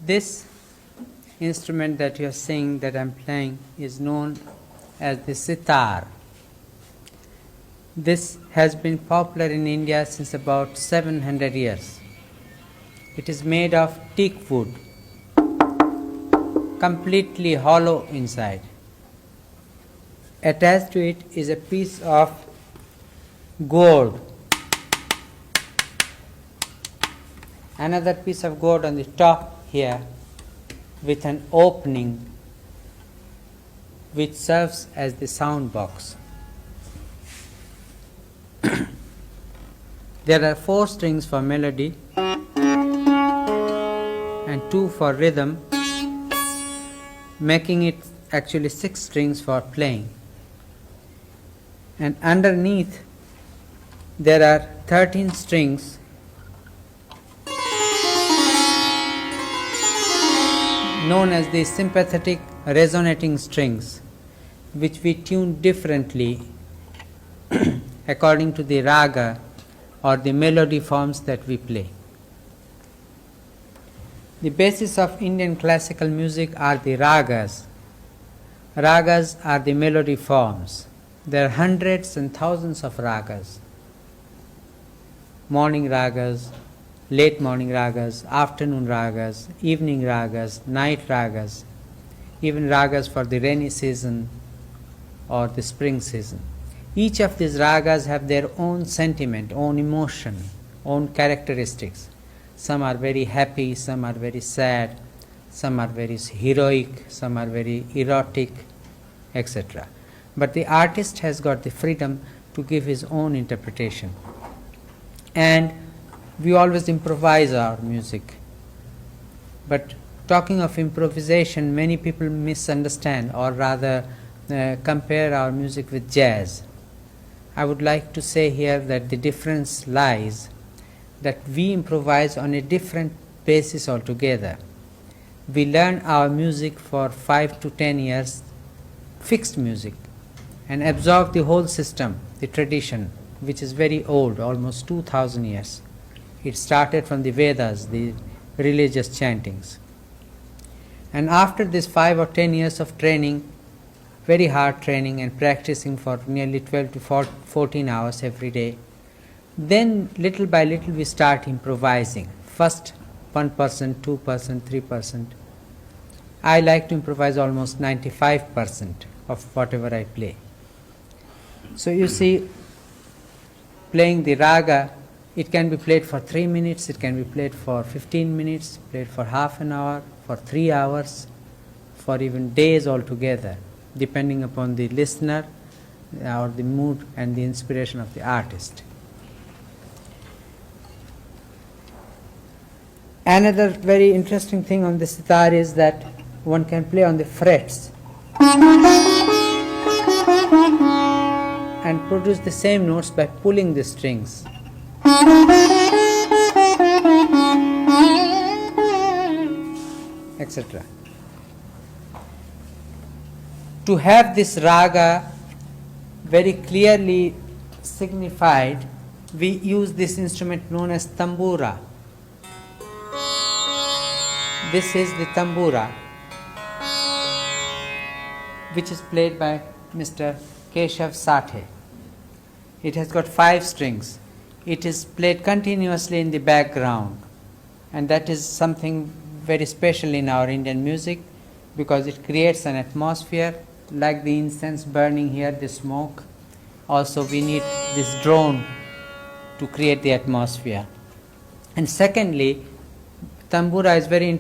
This instrument that you are seeing that I am playing is known as the sitar. This has been popular in India since about 700 years. It is made of teak wood, completely hollow inside. Attached to it is a piece of gourd, another piece of gourd on the top here with an opening which serves as the sound box. There are 4 strings for melody and 2 for rhythm, making it actually 6 strings for playing. And underneath there are 13 strings known as the sympathetic resonating strings, which we tune differently according to the raga or the melody forms that we play. The basis of Indian classical music are the ragas. Ragas are the melody forms. There are hundreds and thousands of ragas. Morning ragas, late morning ragas, afternoon ragas, evening ragas, night ragas, even ragas for the rainy season or the spring season. Each of these ragas have their own sentiment, own emotion, own characteristics. Some are very happy, some are very sad, some are very heroic, some are very erotic, etc. But the artist has got the freedom to give his own interpretation. And we always improvise our music. But talking of improvisation, many people misunderstand or rather compare our music with jazz. I would like to say here that the difference lies that we improvise on a different basis altogether. We learn our music for 5 to 10 years, fixed music, and absorb the whole system, the tradition, which is very old, almost 2000 years. It started from the Vedas, the religious chantings. And after this 5 or 10 years of training, very hard training and practicing for nearly 12 to 14 hours every day, then little by little we start improvising. First 1%, 2%, 3%. I like to improvise almost 95% of whatever I play. So you see, playing the raga, it can be played for 3 minutes, it can be played for 15 minutes, played for half an hour, for 3 hours, for even days altogether, depending upon the listener or the mood and the inspiration of the artist. Another very interesting thing on the sitar is that one can play on the frets and produce the same notes by pulling the strings. Etc. To have this raga very clearly signified, we use this instrument known as tambura. This is the tambura, which is played by Mr. Keshav Sathe. It has got 5 strings. It is played continuously in the background, and that is something very special in our Indian music because it creates an atmosphere like the incense burning here, the smoke. Also we need this drone to create the atmosphere. And secondly, tambura is very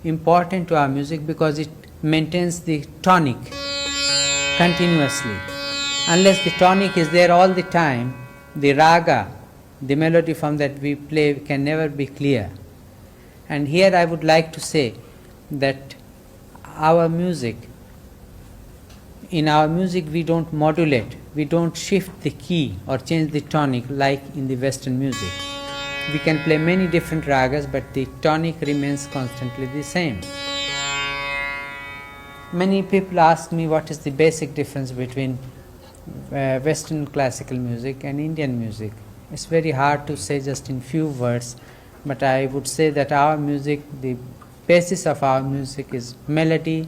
important to our music because it maintains the tonic continuously. Unless the tonic is there all the time, the raga, the melody form that we play, can never be clear. And here I would like to say that in our music we don't modulate, we don't shift the key or change the tonic like in the Western music. We can play many different ragas, but the tonic remains constantly the same. Many people ask me what is the basic difference between Western classical music and Indian music. It's very hard to say just in few words, but I would say that our music, the basis of our music is melody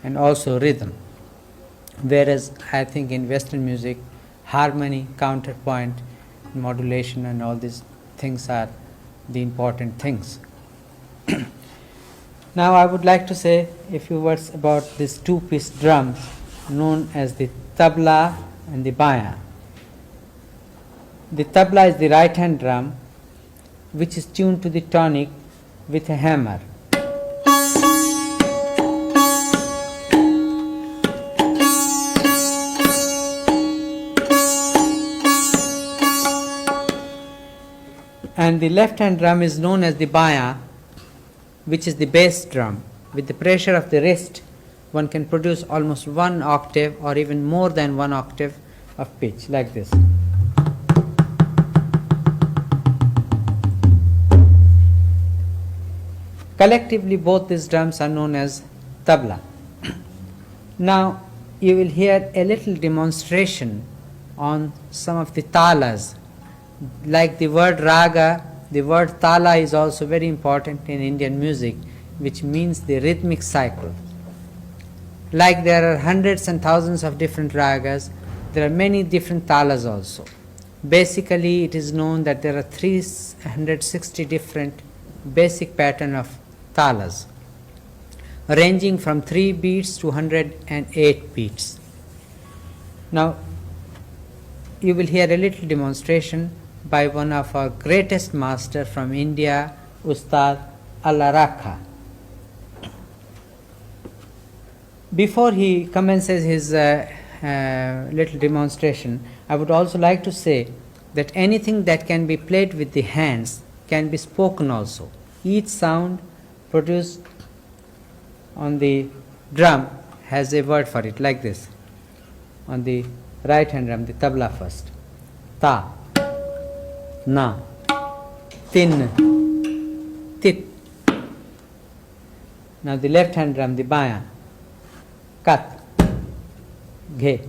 and also rhythm, whereas I think in Western music, harmony, counterpoint, modulation and all these things are the important things. Now I would like to say a few words about these two-piece drums known as the tabla and the baya. The tabla is the right hand drum which is tuned to the tonic with a hammer. And the left hand drum is known as the baya, which is the bass drum. With the pressure of the wrist, one can produce almost 1 octave or even more than 1 octave of pitch, like this. Collectively, both these drums are known as tabla. Now, you will hear a little demonstration on some of the talas. Like the word raga, the word tala is also very important in Indian music, which means the rhythmic cycle. Like there are hundreds and thousands of different ragas, there are many different talas also. Basically, it is known that there are 360 different basic pattern of talas, ranging from 3 beats to 108 beats. Now, you will hear a little demonstration by one of our greatest master from India, Ustad Allah Rakha. Before he commences his little demonstration, I would also like to say that anything that can be played with the hands can be spoken also. Each sound produced on the drum has a word for it, like this. On the right hand drum, the tabla first. Ta, na, tin, tit. Now the left hand drum, the baya. Kat, ghe,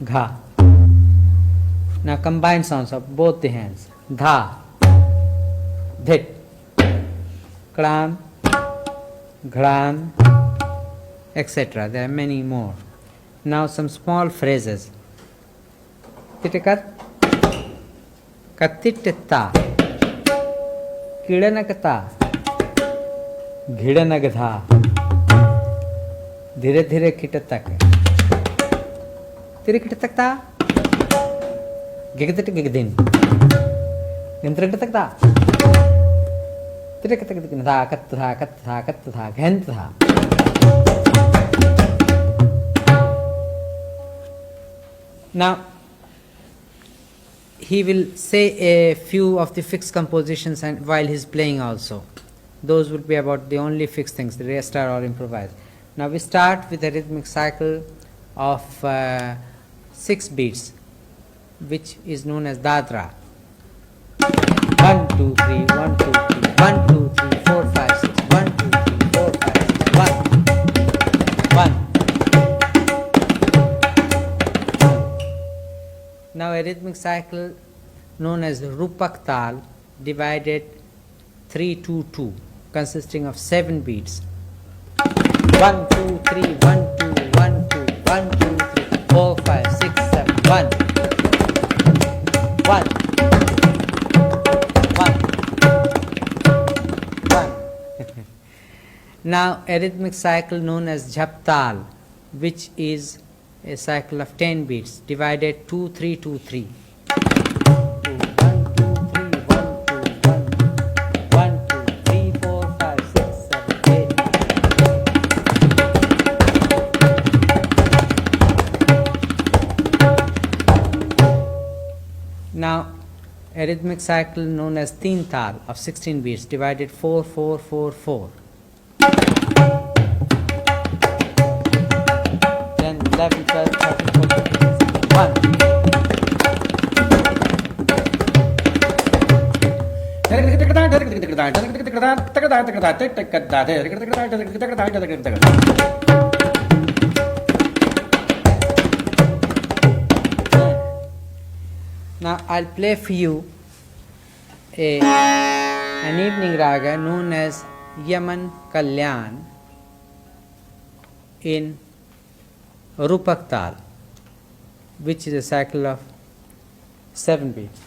gha. Now combined sounds of both the hands. Dha, dhit, klam, ghram, etc. There are many more. Now some small phrases. Titikat, katitita, kidanakata, ghidanagadha, धीरे धीरे खिटतक तिरे खिटतकता गिगदट गिगदिन गिंत्र खिटतकता तिरे खिटतक धा कत धा घंत धा. Now he will say a few of the fixed compositions and while he is playing also. Those will be about the only fixed things, the rest are all improvised. Now we start with a rhythmic cycle of 6 beats, which is known as dadra. 1, 2, 3, 1, 2, 3, 1, 2, 3, 4, 5, 6, 1, 2, 3, 4, 5, 6, 1, 1. Now a rhythmic cycle known as rupak tal divided 3, 2, 2, consisting of 7 beats. 1, 2, 3, 1, 2, 1, 2, 1, 2, 3, 4, 5, 6, 7, 1, 1, 1. Now a rhythmic cycle known as jhaptal, which is a cycle of 10 beats divided 2, 3, 2, 3. 'Now a rhythmic cycle known as teen tal of 16 beats divided 4, 4, 4, 4. 10, 11, 12, 13, 14, 15, 1. Now I'll play for you a An evening raga known as Yaman Kalyan in Rupak Tal, which is a cycle of 7 beats.